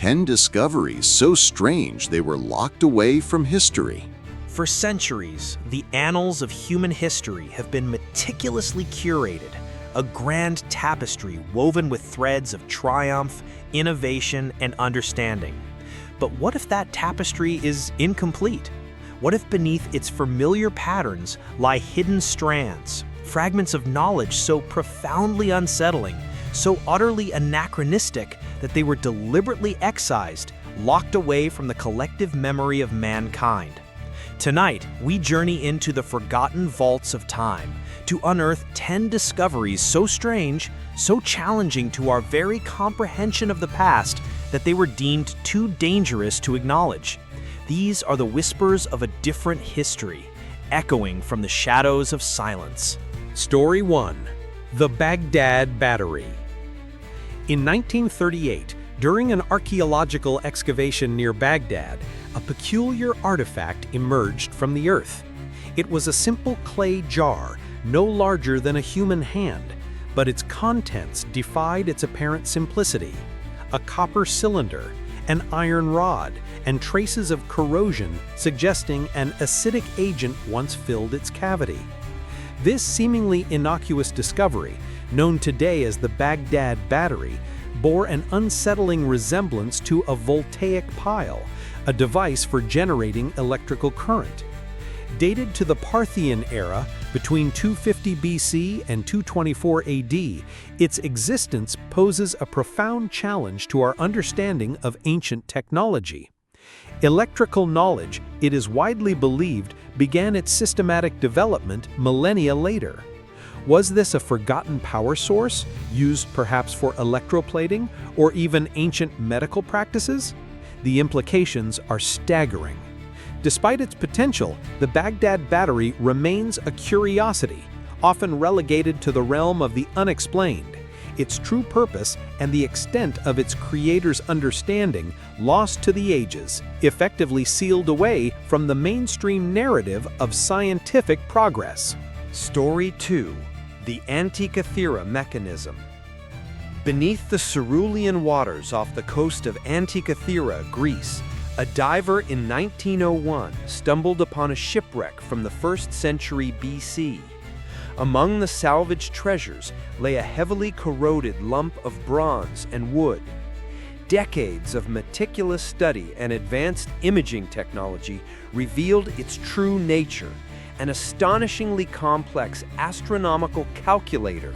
10 discoveries so strange they were locked away from history. For centuries, the annals of human history have been meticulously curated, a grand tapestry woven with threads of triumph, innovation, and understanding. But what if that tapestry is incomplete? What if beneath its familiar patterns lie hidden strands, fragments of knowledge so profoundly unsettling, so utterly anachronistic that they were deliberately excised, locked away from the collective memory of mankind? Tonight, we journey into the forgotten vaults of time to unearth 10 discoveries so strange, so challenging to our very comprehension of the past that they were deemed too dangerous to acknowledge. These are the whispers of a different history, echoing from the shadows of silence. Story 1. The Baghdad Battery. In 1938, during an archaeological excavation near Baghdad, a peculiar artifact emerged from the earth. It was a simple clay jar, no larger than a human hand, but its contents defied its apparent simplicity. A copper cylinder, an iron rod, and traces of corrosion suggesting an acidic agent once filled its cavity. This seemingly innocuous discovery, known today as the Baghdad Battery, bore an unsettling resemblance to a voltaic pile, a device for generating electrical current. Dated to the Parthian era, between 250 BC and 224 AD, its existence poses a profound challenge to our understanding of ancient technology. Electrical knowledge, it is widely believed, began its systematic development millennia later. Was this a forgotten power source, used perhaps for electroplating or even ancient medical practices? The implications are staggering. Despite its potential, the Baghdad Battery remains a curiosity, often relegated to the realm of the unexplained. Its true purpose and the extent of its creator's understanding lost to the ages, effectively sealed away from the mainstream narrative of scientific progress. Story 2. The Antikythera Mechanism. Beneath the cerulean waters off the coast of Antikythera, Greece, a diver in 1901 stumbled upon a shipwreck from the 1st century BC. Among the salvaged treasures lay a heavily corroded lump of bronze and wood. Decades of meticulous study and advanced imaging technology revealed its true nature, an astonishingly complex astronomical calculator.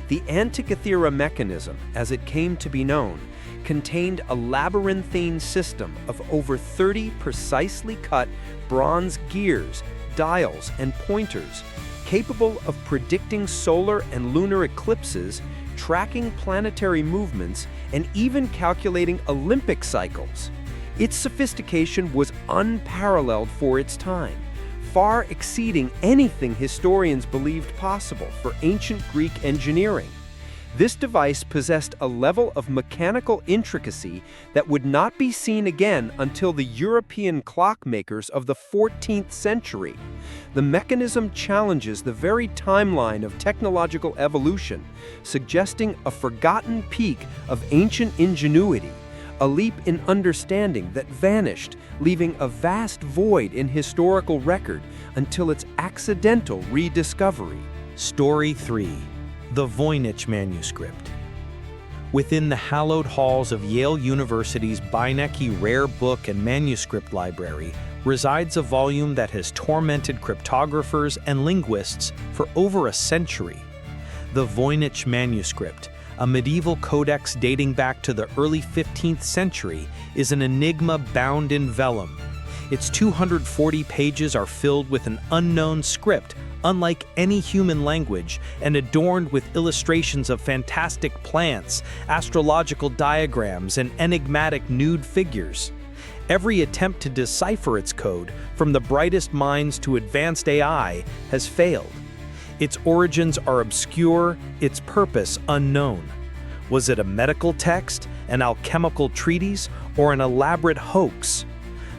The Antikythera mechanism, as it came to be known, contained a labyrinthine system of over 30 precisely cut bronze gears, dials, and pointers, capable of predicting solar and lunar eclipses, tracking planetary movements, and even calculating Olympic cycles. Its sophistication was unparalleled for its time, far exceeding anything historians believed possible for ancient Greek engineering. This device possessed a level of mechanical intricacy that would not be seen again until the European clockmakers of the 14th century. The mechanism challenges the very timeline of technological evolution, suggesting a forgotten peak of ancient ingenuity, a leap in understanding that vanished, leaving a vast void in historical record until its accidental rediscovery. Story 3. The Voynich manuscript. Within the hallowed halls of Yale University's Beinecke Rare Book and Manuscript Library resides a volume that has tormented cryptographers and linguists for over a century. The Voynich manuscript, a medieval codex dating back to the early 15th century, is an enigma bound in vellum. Its 240 pages are filled with an unknown script, unlike any human language, and adorned with illustrations of fantastic plants, astrological diagrams, and enigmatic nude figures. Every attempt to decipher its code, from the brightest minds to advanced AI, has failed. Its origins are obscure, its purpose unknown. Was it a medical text, an alchemical treatise, or an elaborate hoax?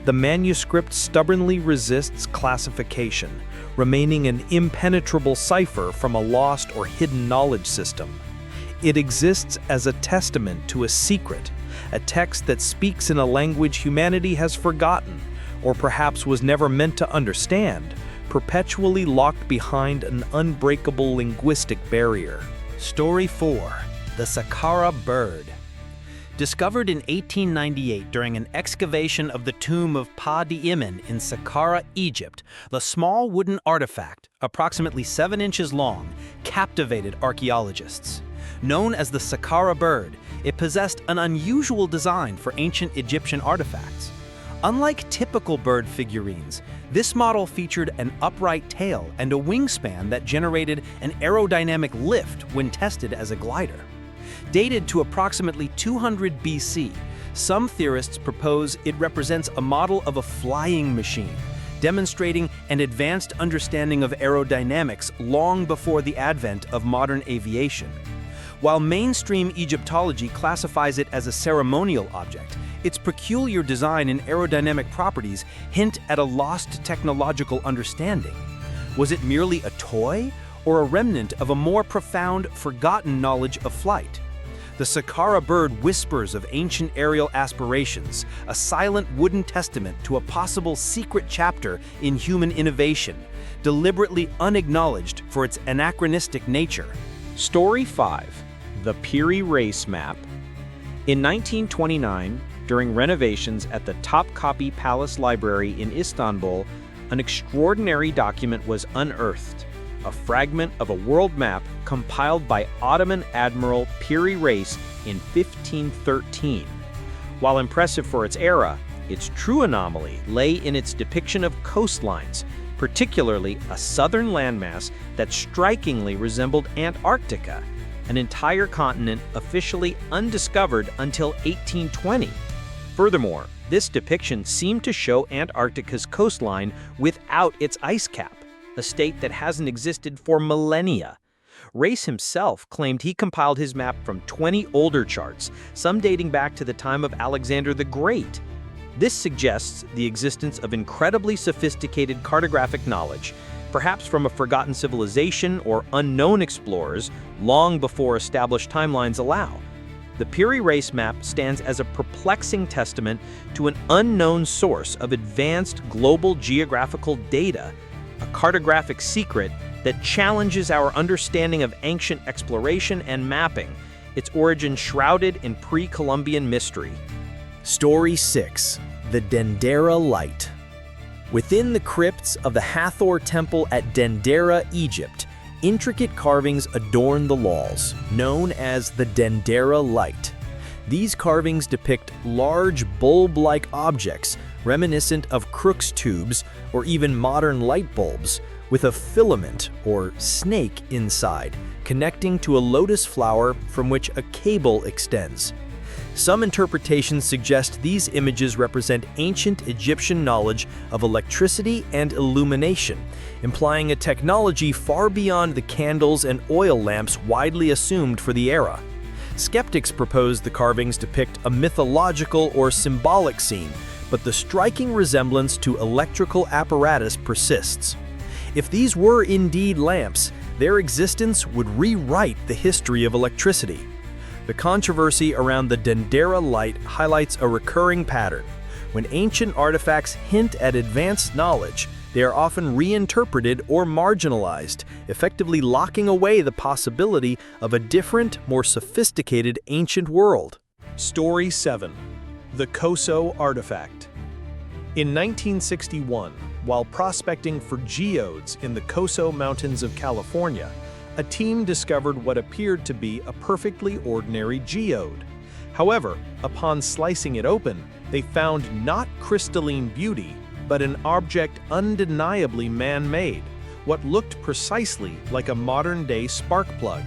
The manuscript stubbornly resists classification, remaining an impenetrable cipher from a lost or hidden knowledge system. It exists as a testament to a secret, a text that speaks in a language humanity has forgotten, or perhaps was never meant to understand, perpetually locked behind an unbreakable linguistic barrier. Story 4. The Saqqara bird. Discovered in 1898 during an excavation of the tomb of Pa-di-Imen in Saqqara, Egypt, the small wooden artifact, approximately 7 inches long, captivated archaeologists. Known as the Saqqara bird, it possessed an unusual design for ancient Egyptian artifacts. Unlike typical bird figurines, this model featured an upright tail and a wingspan that generated an aerodynamic lift when tested as a glider. Dated to approximately 200 BC, some theorists propose it represents a model of a flying machine, demonstrating an advanced understanding of aerodynamics long before the advent of modern aviation. While mainstream Egyptology classifies it as a ceremonial object, its peculiar design and aerodynamic properties hint at a lost technological understanding. Was it merely a toy, or a remnant of a more profound, forgotten knowledge of flight? The Saqqara bird whispers of ancient aerial aspirations, a silent wooden testament to a possible secret chapter in human innovation, deliberately unacknowledged for its anachronistic nature. Story 5. The Piri Reis map. In 1929, during renovations at the Topkapi Palace Library in Istanbul, an extraordinary document was unearthed, a fragment of a world map compiled by Ottoman Admiral Piri Reis in 1513. While impressive for its era, its true anomaly lay in its depiction of coastlines, particularly a southern landmass that strikingly resembled Antarctica, an entire continent officially undiscovered until 1820. Furthermore, this depiction seemed to show Antarctica's coastline without its ice cap, a state that hasn't existed for millennia. Reis himself claimed he compiled his map from 20 older charts, some dating back to the time of Alexander the Great. This suggests the existence of incredibly sophisticated cartographic knowledge, perhaps from a forgotten civilization or unknown explorers long before established timelines allow. The Piri Reis map stands as a perplexing testament to an unknown source of advanced global geographical data, a cartographic secret that challenges our understanding of ancient exploration and mapping, its origin shrouded in pre-Columbian mystery. Story 6. The Dendera Light. Within the crypts of the Hathor Temple at Dendera, Egypt, intricate carvings adorn the walls, known as the Dendera Light. These carvings depict large bulb-like objects reminiscent of Crookes tubes or even modern light bulbs, with a filament or snake inside, connecting to a lotus flower from which a cable extends. Some interpretations suggest these images represent ancient Egyptian knowledge of electricity and illumination, implying a technology far beyond the candles and oil lamps widely assumed for the era. Skeptics propose the carvings depict a mythological or symbolic scene, but the striking resemblance to electrical apparatus persists. If these were indeed lamps, their existence would rewrite the history of electricity. The controversy around the Dendera light highlights a recurring pattern. When ancient artifacts hint at advanced knowledge, they are often reinterpreted or marginalized, effectively locking away the possibility of a different, more sophisticated ancient world. Story 7. The Koso artifact. In 1961, while prospecting for geodes in the Koso Mountains of California, a team discovered what appeared to be a perfectly ordinary geode. However, upon slicing it open, they found not crystalline beauty, but an object undeniably man-made, what looked precisely like a modern-day spark plug.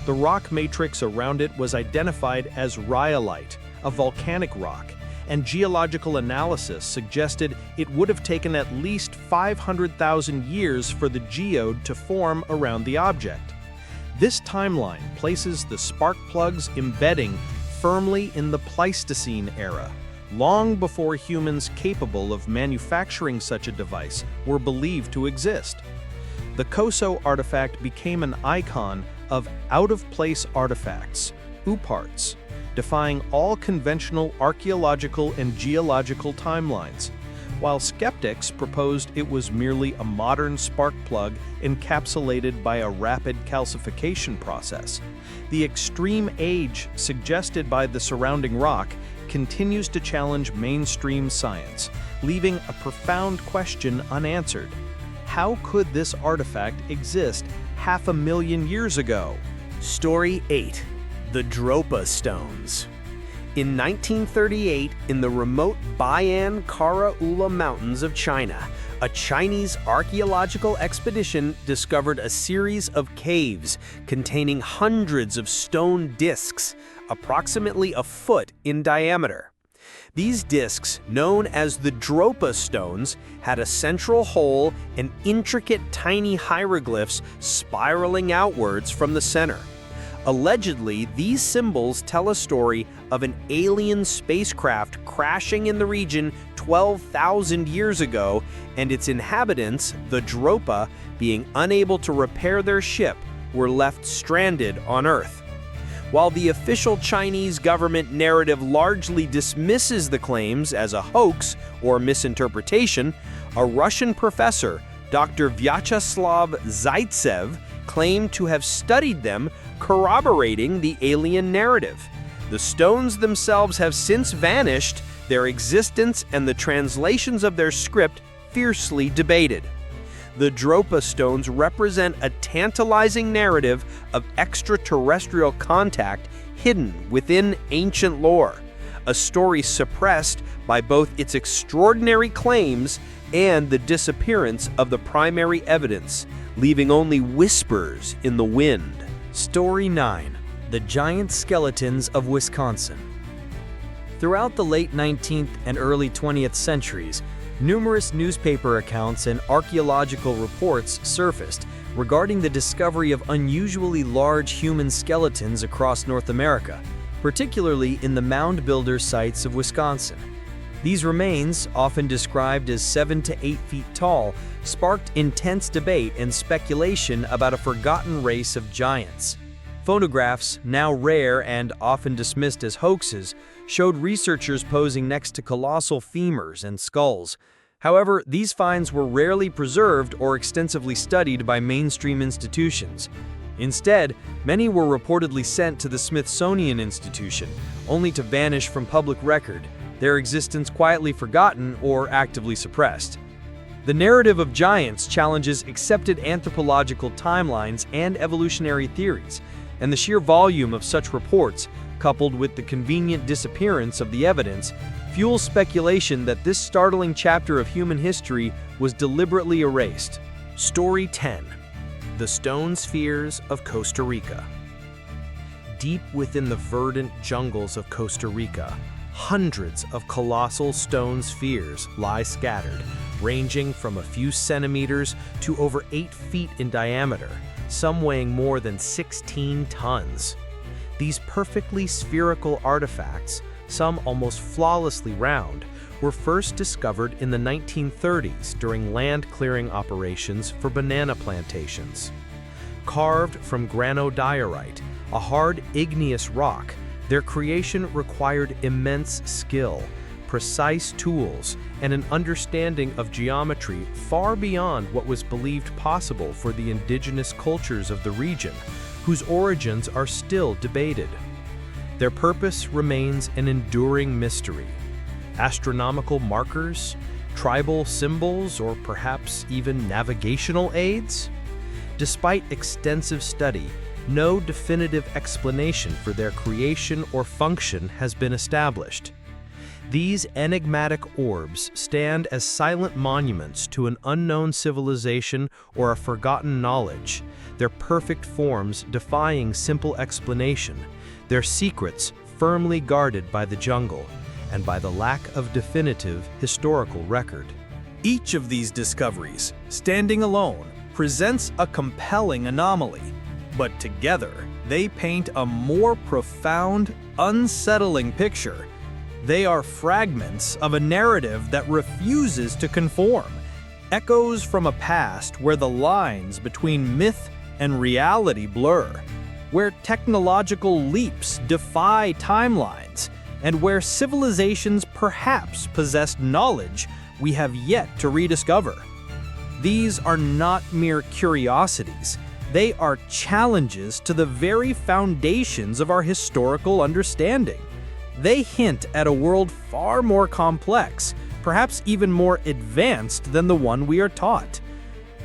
The rock matrix around it was identified as rhyolite, a volcanic rock, and geological analysis suggested it would have taken at least 500,000 years for the geode to form around the object. This timeline places the spark plug's embedding firmly in the Pleistocene era, long before humans capable of manufacturing such a device were believed to exist. The Koso artifact became an icon of out-of-place artifacts, UPARTs. defying all conventional archaeological and geological timelines, while skeptics proposed it was merely a modern spark plug encapsulated by a rapid calcification process. The extreme age suggested by the surrounding rock continues to challenge mainstream science, leaving a profound question unanswered. How could this artifact exist 500,000 years ago? Story 8. The Dropa Stones. In 1938, in the remote Bayan Karaula Mountains of China, a Chinese archaeological expedition discovered a series of caves containing hundreds of stone discs, approximately a foot in diameter. These discs, known as the Dropa stones, had a central hole and intricate tiny hieroglyphs spiraling outwards from the center. Allegedly, these symbols tell a story of an alien spacecraft crashing in the region 12,000 years ago, and its inhabitants, the Dropa, being unable to repair their ship, were left stranded on Earth. While the official Chinese government narrative largely dismisses the claims as a hoax or misinterpretation, a Russian professor, Dr. Vyacheslav Zaitsev, claimed to have studied them, corroborating the alien narrative. The stones themselves have since vanished, their existence and the translations of their script fiercely debated. The Dropa stones represent a tantalizing narrative of extraterrestrial contact hidden within ancient lore, a story suppressed by both its extraordinary claims and the disappearance of the primary evidence, leaving only whispers in the wind. Story 9. The Giant Skeletons of Wisconsin. Throughout the late 19th and early 20th centuries, numerous newspaper accounts and archaeological reports surfaced regarding the discovery of unusually large human skeletons across North America, particularly in the mound builder sites of Wisconsin. These remains, often described as 7 to 8 feet tall, sparked intense debate and speculation about a forgotten race of giants. Photographs, now rare and often dismissed as hoaxes, showed researchers posing next to colossal femurs and skulls. However, these finds were rarely preserved or extensively studied by mainstream institutions. Instead, many were reportedly sent to the Smithsonian Institution, only to vanish from public record, their existence quietly forgotten or actively suppressed. The narrative of giants challenges accepted anthropological timelines and evolutionary theories, and the sheer volume of such reports, coupled with the convenient disappearance of the evidence, fuels speculation that this startling chapter of human history was deliberately erased. Story 10. The Stone Spheres of Costa Rica. Deep within the verdant jungles of Costa Rica, hundreds of colossal stone spheres lie scattered, ranging from a few centimeters to over 8 feet in diameter, some weighing more than 16 tons. These perfectly spherical artifacts, some almost flawlessly round, were first discovered in the 1930s during land clearing operations for banana plantations. Carved from granodiorite, a hard igneous rock, their creation required immense skill, precise tools, and an understanding of geometry far beyond what was believed possible for the indigenous cultures of the region, whose origins are still debated. Their purpose remains an enduring mystery. Astronomical markers, tribal symbols, or perhaps even navigational aids? Despite extensive study, no definitive explanation for their creation or function has been established. These enigmatic orbs stand as silent monuments to an unknown civilization or a forgotten knowledge, their perfect forms defying simple explanation, their secrets firmly guarded by the jungle and by the lack of definitive historical record. Each of these discoveries, standing alone, presents a compelling anomaly, but together they paint a more profound, unsettling picture. They are fragments of a narrative that refuses to conform, echoes from a past where the lines between myth and reality blur. where technological leaps defy timelines, and where civilizations perhaps possessed knowledge we have yet to rediscover. These are not mere curiosities. They are challenges to the very foundations of our historical understanding. They hint at a world far more complex, perhaps even more advanced than the one we are taught.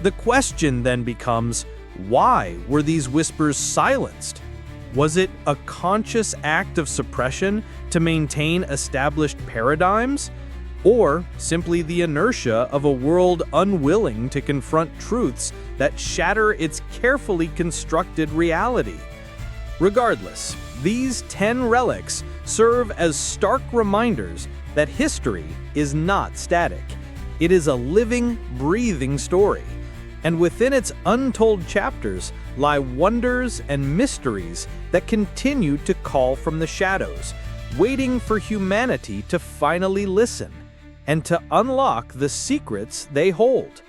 The question then becomes, why were these whispers silenced? Was it a conscious act of suppression to maintain established paradigms? Or simply the inertia of a world unwilling to confront truths that shatter its carefully constructed reality? Regardless, these 10 relics serve as stark reminders that history is not static. It is a living, breathing story. And within its untold chapters lie wonders and mysteries that continue to call from the shadows, waiting for humanity to finally listen and to unlock the secrets they hold.